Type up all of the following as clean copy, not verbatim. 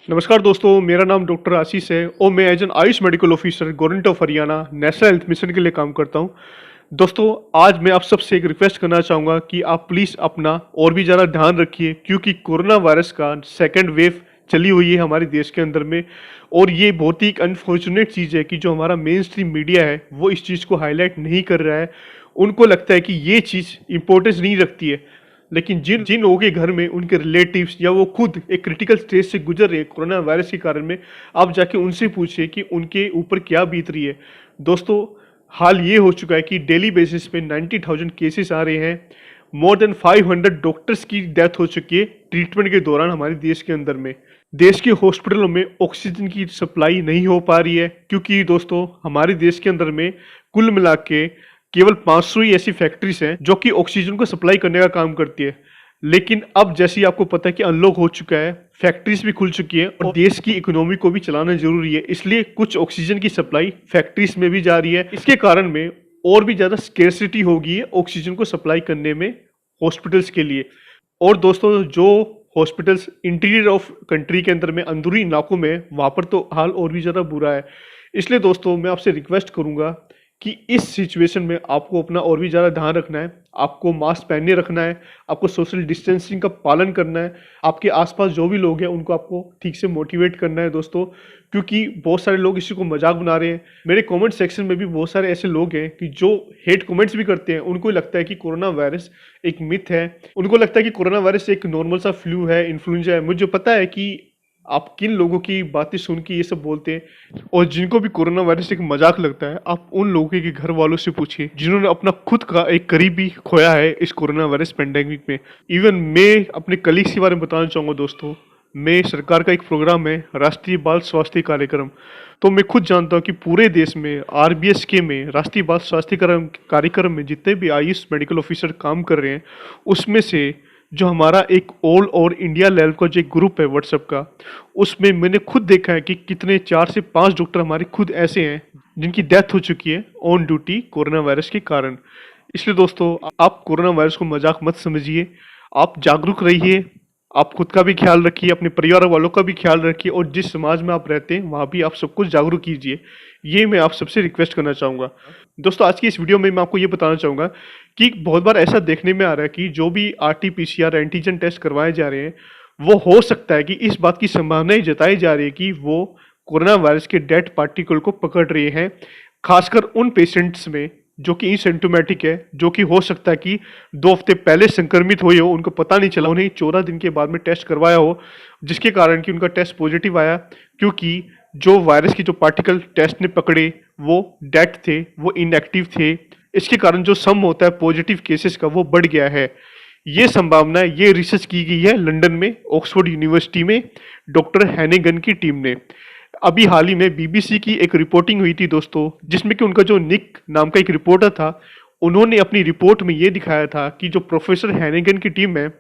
नमस्कार दोस्तों, मेरा नाम डॉक्टर आशीष है और मैं as an Ayush medical officer government of Haryana national health mission के लिए काम करता हूं। दोस्तों, आज मैं आप सबसे एक रिक्वेस्ट करना चाहूँगा कि आप प्लीज़ अपना और भी ज़्यादा ध्यान रखिए, क्योंकि कोरोना वायरस का सेकेंड वेव चली हुई है हमारे देश के अंदर में। और ये बहुत ही एक अनफॉर्चुनेट चीज़ है कि जो हमारा मेन स्ट्रीम मीडिया है वो इस चीज़ को हाईलाइट नहीं कर रहा है। उनको लगता है कि ये चीज़ इंपॉर्टेंस नहीं रखती है, लेकिन जिन जिन लोगों के घर में उनके रिलेटिव्स या वो खुद एक क्रिटिकल स्टेज से गुजर रहे हैं कोरोना वायरस के कारण में, आप जाके उनसे पूछिए कि उनके ऊपर क्या बीत रही है। दोस्तों, हाल ये हो चुका है कि डेली बेसिस पे 90,000 केसेस आ रहे हैं। मोर देन 500 डॉक्टर्स की डेथ हो चुकी है ट्रीटमेंट के दौरान हमारे देश के अंदर में। देश के हॉस्पिटलों में ऑक्सीजन की सप्लाई नहीं हो पा रही है, क्योंकि दोस्तों हमारे देश के अंदर में कुल मिला के केवल 500 ही ऐसी फैक्ट्रीज हैं जो कि ऑक्सीजन को सप्लाई करने का काम करती है। लेकिन अब जैसे ही आपको पता है कि अनलॉक हो चुका है, फैक्ट्रीज भी खुल चुकी है और देश की इकोनॉमी को भी चलाना जरूरी है, इसलिए कुछ ऑक्सीजन की सप्लाई फैक्ट्रीज में भी जा रही है। इसके कारण में और भी ज्यादा स्केर्सिटी होगी है ऑक्सीजन को सप्लाई करने में हॉस्पिटल्स के लिए। और दोस्तों, जो हॉस्पिटल्स इंटीरियर ऑफ कंट्री के अंदर में अंदरूनी इलाकों में, वहां पर तो हाल और भी ज्यादा बुरा है। इसलिए दोस्तों, मैं आपसे रिक्वेस्ट करूंगा कि इस सिचुएशन में आपको अपना और भी ज़्यादा ध्यान रखना है। आपको मास्क पहने रखना है, आपको सोशल डिस्टेंसिंग का पालन करना है, आपके आसपास जो भी लोग हैं उनको आपको ठीक से मोटिवेट करना है दोस्तों, क्योंकि बहुत सारे लोग इसी को मजाक बना रहे हैं। मेरे कमेंट सेक्शन में भी बहुत सारे ऐसे लोग हैं कि जो हेट कमेंट्स भी करते हैं। उनको लगता है कि कोरोना वायरस एक मिथ है, उनको लगता है कि कोरोना वायरस एक नॉर्मल सा फ्लू है, इन्फ्लुएंजा है। मुझे पता है कि आप किन लोगों की बातें सुन के ये सब बोलते हैं, और जिनको भी कोरोना वायरस एक मजाक लगता है, आप उन लोगों के घर वालों से पूछिए जिन्होंने अपना खुद का एक करीबी खोया है इस कोरोना वायरस पेंडेमिक में। इवन मैं अपने कलीग्स के बारे में बताना चाहूँगा दोस्तों। मैं सरकार का एक प्रोग्राम है राष्ट्रीय बाल स्वास्थ्य कार्यक्रम, तो मैं खुद जानता हूँ कि पूरे देश में RBSK में राष्ट्रीय बाल स्वास्थ्य कार्यक्रम में जितने भी आयुष मेडिकल ऑफिसर काम कर रहे हैं, उसमें से जो हमारा एक ऑल ओवर इंडिया लेवल का जो एक ग्रुप है व्हाट्सएप का, उसमें मैंने खुद देखा है कि कितने 4 से 5 डॉक्टर हमारे खुद ऐसे हैं जिनकी डेथ हो चुकी है ऑन ड्यूटी कोरोना वायरस के कारण। इसलिए दोस्तों, आप कोरोना वायरस को मजाक मत समझिए, आप जागरूक रहिए, आप खुद का भी ख्याल रखिए, अपने परिवार वालों का भी ख्याल रखिए, और जिस समाज में आप रहते हैं वहाँ भी आप सबको जागरूक कीजिए। ये मैं आप सबसे रिक्वेस्ट करना चाहूँगा। दोस्तों, आज की इस वीडियो में मैं आपको ये बताना चाहूँगा कि बहुत बार ऐसा देखने में आ रहा है कि जो भी RT-PCR एंटीजन टेस्ट करवाए जा रहे हैं, वो हो सकता है कि इस बात की संभावना ही जताई जा रही है कि वो कोरोना वायरस के डेड पार्टिकल को पकड़ रहे हैं, खासकर उन पेशेंट्स में जो कि एसिम्प्टोमेटिक है, जो कि हो सकता है कि 2 हफ्ते पहले संक्रमित हुए हो, उनको पता नहीं चला, उन्हें 14 दिन के बाद में टेस्ट करवाया हो, जिसके कारण कि उनका टेस्ट पॉजिटिव आया, क्योंकि जो वायरस की जो पार्टिकल टेस्ट ने पकड़े वो डेड थे, वो इनएक्टिव थे। इसके कारण जो सम होता है पॉजिटिव केसेस का वो बढ़ गया है। ये संभावना है, ये रिसर्च की गई है लंदन में ऑक्सफोर्ड यूनिवर्सिटी में डॉक्टर हैनेगन की टीम ने। अभी हाल ही में BBC की एक रिपोर्टिंग हुई थी दोस्तों, जिसमें कि उनका जो निक नाम का एक रिपोर्टर था, उन्होंने अपनी रिपोर्ट में ये दिखाया था कि जो प्रोफेसर हैनेगन की टीम है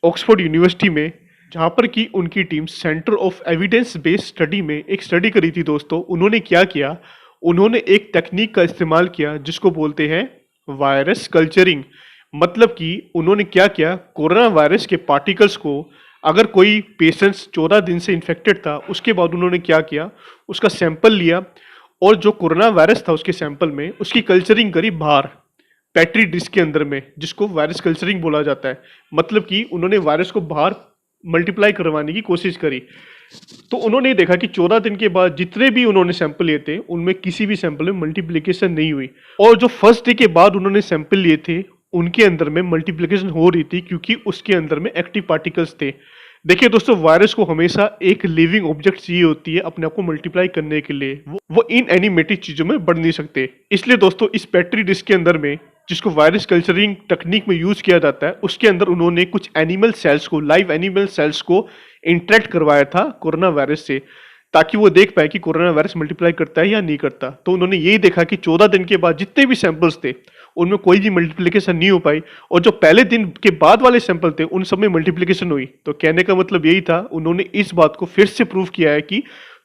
ऑक्सफोर्ड यूनिवर्सिटी में, जहाँ पर कि उनकी team centre of evidence based study में एक स्टडी करी थी दोस्तों। उन्होंने क्या किया, उन्होंने एक तकनीक का इस्तेमाल किया जिसको बोलते हैं वायरस कल्चरिंग। मतलब कि उन्होंने क्या किया, कोरोना वायरस के पार्टिकल्स को, अगर कोई पेशेंट्स 14 दिन से इन्फेक्टेड था, उसके बाद उन्होंने क्या किया, उसका सैंपल लिया और जो कोरोना वायरस था उसके सैंपल में उसकी कल्चरिंग करी बाहर पेट्री डिश के अंदर में, जिसको वायरस कल्चरिंग बोला जाता है। मतलब कि उन्होंने वायरस को बाहर मल्टीप्लाई करवाने की कोशिश करी। तो उन्होंने देखा कि 14 दिन के बाद जितने भी उन्होंने सैंपल लिए थे उनमें किसी भी सैंपल में मल्टीप्लिकेशन नहीं हुई, और जो फर्स्ट डे के बाद उन्होंने सैंपल लिए थे उनके अंदर में मल्टीप्लिकेशन हो रही थी, क्योंकि उसके अंदर में एक्टिव पार्टिकल्स थे। देखिए दोस्तों, वायरस को हमेशा एक लिविंग ऑब्जेक्ट चाहिए होती है अपने आप को मल्टीप्लाई करने के लिए, वो इनएनिमेटेड चीजों में बढ़ नहीं सकते। इसलिए दोस्तों, इस पेट्री डिश के अंदर में, जिसको वायरस कल्चरिंग टेक्निक में यूज किया जाता है, उसके अंदर उन्होंने कुछ एनिमल सेल्स को, लाइव एनिमल सेल्स को इंटरेक्ट करवाया था कोरोना वायरस से, ताकि वो देख पाए कि कोरोना वायरस मल्टीप्लाई करता है या नहीं करता। तो उन्होंने यही देखा कि 14 दिन के बाद जितने भी सैंपल्स थे उनमें कोई भी मल्टीप्लिकेशन नहीं हो पाई, और जो पहले दिन के बाद वाले सैंपल थे उन सब में मल्टीप्लिकेशन हुई। तो कहने का मतलब यही था, उन्होंने इस बात को फिर से प्रूव किया है कि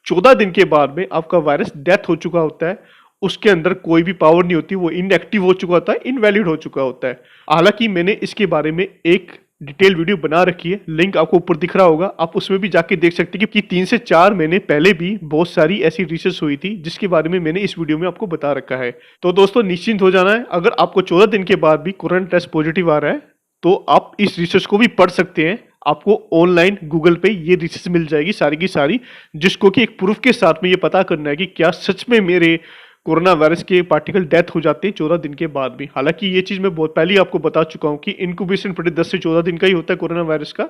14 दिन के बाद में आपका वायरस डेथ हो चुका होता है, उसके अंदर कोई भी पावर नहीं होती, वो इनएक्टिव हो चुका होता है, इनवैलिड हो चुका होता है। हालांकि मैंने इसके बारे में एक डिटेल वीडियो बना रखी है, लिंक आपको ऊपर दिख रहा होगा, आप उसमें भी जाके देख सकते हैं कि 3 से 4 महीने पहले भी बहुत सारी ऐसी रिसर्च हुई थी जिसके बारे में मैंने इस वीडियो में आपको बता रखा है। तो दोस्तों निश्चिंत हो जाना है, अगर आपको 14 दिन के बाद भी कोरोना टेस्ट पॉजिटिव आ रहा है तो आप इस रिसर्च को भी पढ़ सकते हैं। आपको ऑनलाइन गूगल पे ये रिसर्च मिल जाएगी सारी की सारी, जिसको कि एक प्रूफ के साथ में ये पता करना है कि क्या सच में मेरे कोरोना वायरस के पार्टिकल डेथ हो जाते हैं 14 दिन के बाद भी। हालांकि ये चीज़ मैं बहुत पहले ही आपको बता चुका हूँ कि इनक्यूबेशन पीरियड 10 से 14 दिन का ही होता है कोरोना वायरस का,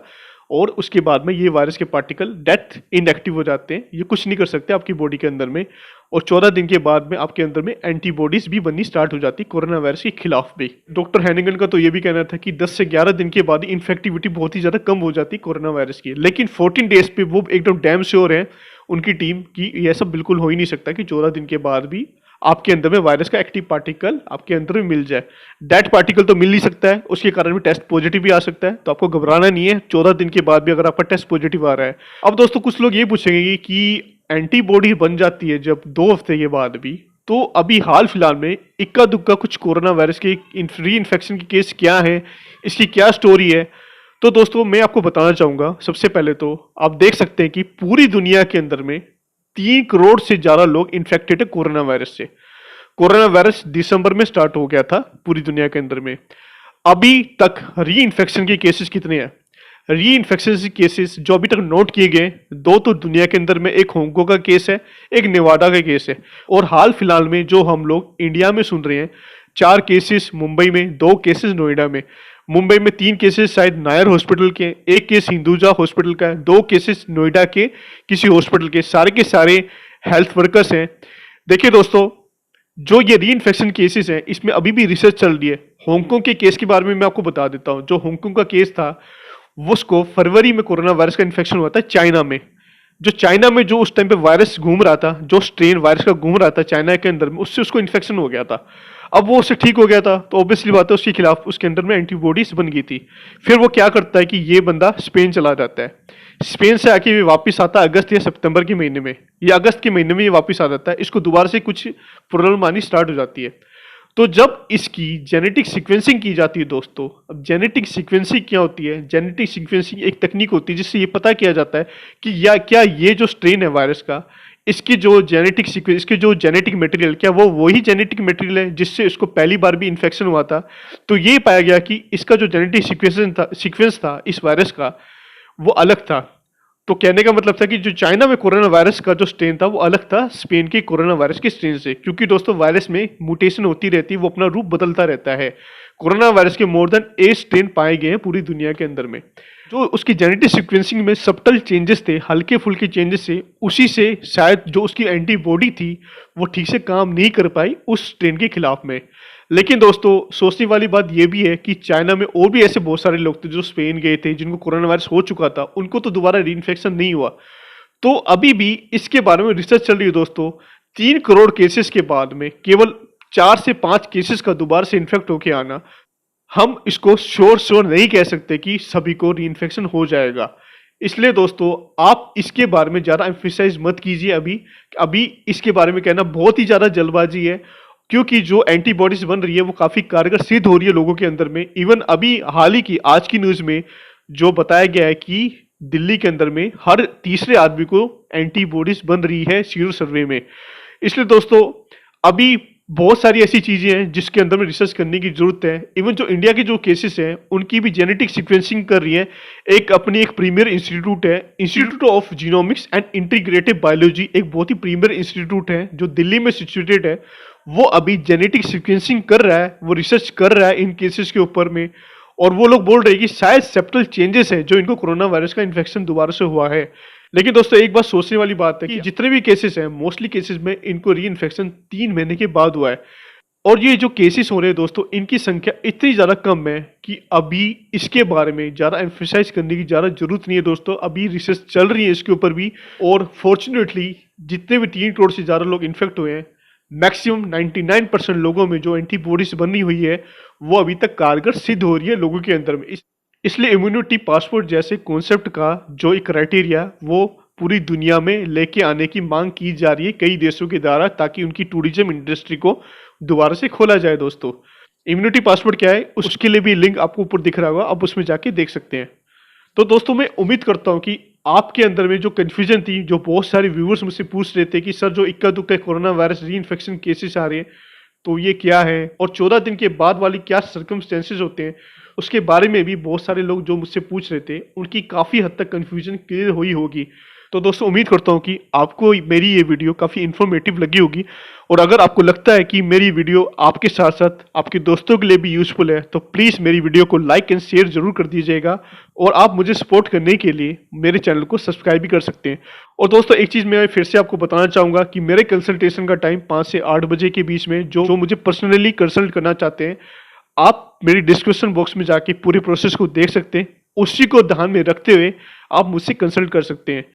और उसके बाद में ये वायरस के पार्टिकल डेथ इनएक्टिव हो जाते हैं, ये कुछ नहीं कर सकते आपकी बॉडी के अंदर में। और 14 दिन के बाद में आपके अंदर में एंटीबॉडीज भी बननी स्टार्ट हो जाती है कोरोना वायरस के खिलाफ भी। डॉक्टर हैनिगन का तो ये भी कहना था कि 10 से 11 दिन के बाद इन्फेक्टिविटी बहुत ही ज़्यादा कम हो जाती है कोरोना वायरस की, लेकिन 14 डेज पे वो एकदम डैम श्योर है उनकी टीम की यह सब बिल्कुल हो ही नहीं सकता कि 14 दिन के बाद भी आपके अंदर में वायरस का एक्टिव पार्टिकल आपके अंदर में मिल जाए। डेड पार्टिकल तो मिल नहीं सकता है, उसके कारण भी टेस्ट पॉजिटिव भी आ सकता है, तो आपको घबराना नहीं है 14 दिन के बाद भी अगर आपका टेस्ट पॉजिटिव आ रहा है। अब दोस्तों कुछ लोग ये पूछेंगे कि एंटीबॉडी बन जाती है जब 2 हफ्ते के बाद भी, तो अभी हाल फिलहाल में इक्का दुक्का कुछ कोरोना वायरस के री इन्फेक्शन के केस क्या है, इसकी क्या स्टोरी है। तो दोस्तों मैं आपको बताना चाहूंगा, सबसे पहले तो आप देख सकते हैं कि पूरी दुनिया के अंदर में 3 करोड़ से ज्यादा लोग इन्फेक्टेड है कोरोना वायरस से। कोरोना वायरस दिसंबर में स्टार्ट हो गया था पूरी दुनिया के अंदर में। अभी तक री इन्फेक्शन के केसेस कितने हैं? री इन्फेक्शन के केसेस जो अभी तक नोट किए गए, 2 तो दुनिया के अंदर में, एक हांगकांग का केस है, एक नेवाडा का केस है, और हाल फिलहाल में जो हम लोग इंडिया में सुन रहे हैं 4 केसेस मुंबई में, 2 केसेस नोएडा में। मुंबई में 3 केसेस शायद नायर हॉस्पिटल के, एक केस हिंदुजा हॉस्पिटल का है, 2 केसेस नोएडा के किसी हॉस्पिटल के सारे हेल्थ वर्कर्स हैं। देखिए दोस्तों, जो ये री इन्फेक्शन केसेस हैं इसमें अभी भी रिसर्च चल रही है। हांगकांग के केस के बारे में मैं आपको बता देता हूँ। जो हांगकांग का केस था वो उसको फरवरी में कोरोना वायरस का इन्फेक्शन हुआ था चाइना में। जो चाइना में जो उस टाइम पे वायरस घूम रहा था, जो स्ट्रेन वायरस का घूम रहा था चाइना के अंदर में, उससे उसको इन्फेक्शन हो गया था। अब वो उससे ठीक हो गया था तो ऑब्वियसली बात है उसके खिलाफ उसके अंदर में एंटीबॉडीज बन गई थी। फिर वो क्या करता है कि ये बंदा स्पेन चला जाता है, स्पेन से आके ये वापस आता है अगस्त या सितंबर के महीने में, या अगस्त के महीने में ये वापस आ जाता है। इसको दोबारा से कुछ प्रॉब्लम आनी स्टार्ट हो जाती है। तो जब इसकी जेनेटिक सीक्वेंसिंग की जाती है दोस्तों, अब जेनेटिक सीक्वेंसिंग क्या होती है? जेनेटिक सीक्वेंसिंग एक तकनीक होती है जिससे ये पता किया जाता है कि या क्या ये जो स्ट्रेन है वायरस का, इसकी जो जेनेटिक सीक्वेंस, इसके जो जेनेटिक मटेरियल, क्या वो वही जेनेटिक मटेरियल है जिससे इसको पहली बार भी इन्फेक्शन हुआ था? तो ये पाया गया कि इसका जो जेनेटिक सीक्वेंस था इस वायरस का, वो अलग था। तो कहने का मतलब था कि जो चाइना में कोरोना वायरस का जो स्ट्रेन था वो अलग था स्पेन के कोरोना वायरस के स्ट्रेन से, क्योंकि दोस्तों वायरस में म्यूटेशन होती रहती है, वो अपना रूप बदलता रहता है। कोरोना वायरस के मोर देन 8 स्ट्रेन पाए गए हैं पूरी दुनिया के अंदर में। जो उसकी जेनेटिक सीक्वेंसिंग में सब्टल चेंजेस थे, हल्के फुल्के चेंजेस से, उसी से शायद जो उसकी एंटीबॉडी थी वो ठीक से काम नहीं कर पाई उस स्ट्रेन के खिलाफ में। लेकिन दोस्तों सोचने वाली बात यह भी है कि चाइना में और भी ऐसे बहुत सारे लोग थे जो स्पेन गए थे जिनको कोरोना वायरस हो चुका था, उनको तो दोबारा रीइन्फेक्शन नहीं हुआ। तो अभी भी इसके बारे में रिसर्च चल रही है दोस्तों। 3 करोड़ केसेस के बाद में केवल 4 से 5 केसेस का दोबारा से इन्फेक्ट होके आना, हम इसको श्योर नहीं कह सकते कि सभी को रीइन्फेक्शन हो जाएगा। इसलिए दोस्तों आप इसके बारे में ज़्यादा एम्फेसाइज मत कीजिए। अभी इसके बारे में कहना बहुत ही ज़्यादा जल्दबाजी है, क्योंकि जो एंटीबॉडीज बन रही है वो काफ़ी कारगर सिद्ध हो रही है लोगों के अंदर में। इवन अभी हाल ही की आज की न्यूज़ में जो बताया गया है कि दिल्ली के अंदर में हर तीसरे आदमी को एंटीबॉडीज बन रही है सीरो सर्वे में। इसलिए दोस्तों अभी बहुत सारी ऐसी चीज़ें हैं जिसके अंदर में रिसर्च करने की जरूरत है। इवन जो इंडिया के जो केसेस हैं उनकी भी जेनेटिक सीक्वेंसिंग कर रही है एक प्रीमियर इंस्टीट्यूट है, institute of genomics and integrative biology. एक बहुत ही प्रीमियर इंस्टीट्यूट है जो दिल्ली में सिचुएटेड है। वो अभी जेनेटिक सीक्वेंसिंग कर रहा है, वो रिसर्च कर रहा है इन केसेस के ऊपर में, और वो लोग बोल रहे हैं कि शायद सेप्टल चेंजेस है जो इनको कोरोना वायरस का इन्फेक्शन दोबारा से हुआ है। लेकिन दोस्तों एक बात सोचने वाली बात है कि जितने भी केसेस हैं मोस्टली केसेस में इनको री इन्फेक्शन 3 महीने के बाद हुआ है। और ये जो केसेस हो रहे हैं दोस्तों इनकी संख्या इतनी ज़्यादा कम है कि अभी इसके बारे में ज़्यादा एम्फेसाइज करने की ज़्यादा जरूरत नहीं है दोस्तों। अभी रिसर्च चल रही है इसके ऊपर भी, और फॉर्चुनेटली जितने भी 3 करोड़ से ज़्यादा लोग इन्फेक्ट हुए हैं, मैक्सिमम 99% लोगों में जो एंटीबॉडीज बनी हुई है वो अभी तक कारगर सिद्ध हो रही है लोगों के अंदर में। इसलिए इम्यूनिटी पासपोर्ट जैसे कॉन्सेप्ट का जो एक क्राइटेरिया वो पूरी दुनिया में लेके आने की मांग की जा रही है कई देशों के द्वारा, ताकि उनकी टूरिज्म इंडस्ट्री को दोबारा से खोला जाए दोस्तों। इम्यूनिटी पासवर्ड क्या है उसके लिए भी लिंक आपको ऊपर दिख रहा होगा, आप उसमें जाके देख सकते हैं। तो दोस्तों मैं उम्मीद करता हूँ कि आपके अंदर में जो कन्फ्यूजन थी, जो बहुत सारे व्यूअर्स मुझसे पूछ रहे थे कि सर जो इक्का दुक्का कोरोना वायरस री इन्फेक्शन केसेस आ रहे हैं तो ये क्या है और 14 दिन के बाद वाली क्या सर्कमस्टेंसेस होते हैं, उसके बारे में भी बहुत सारे लोग जो मुझसे पूछ रहे थे उनकी काफ़ी हद तक कन्फ्यूजन क्लियर हुई होगी। तो दोस्तों उम्मीद करता हूँ कि आपको मेरी ये वीडियो काफ़ी इन्फॉर्मेटिव लगी होगी, और अगर आपको लगता है कि मेरी वीडियो आपके साथ साथ आपके दोस्तों के लिए भी यूज़फुल है तो प्लीज़ मेरी वीडियो को लाइक एंड शेयर ज़रूर कर दीजिएगा, और आप मुझे सपोर्ट करने के लिए मेरे चैनल को सब्सक्राइब भी कर सकते हैं। और दोस्तों एक चीज़ मैं फिर से आपको बताना चाहूँगा कि मेरे कंसल्टेशन का टाइम 5 से 8 बजे के बीच में, जो मुझे पर्सनली कंसल्ट करना चाहते हैं आप मेरी डिस्क्रिप्शन बॉक्स में जाके पूरे प्रोसेस को देख सकते हैं, उसी को ध्यान में रखते हुए आप मुझसे कंसल्ट कर सकते हैं।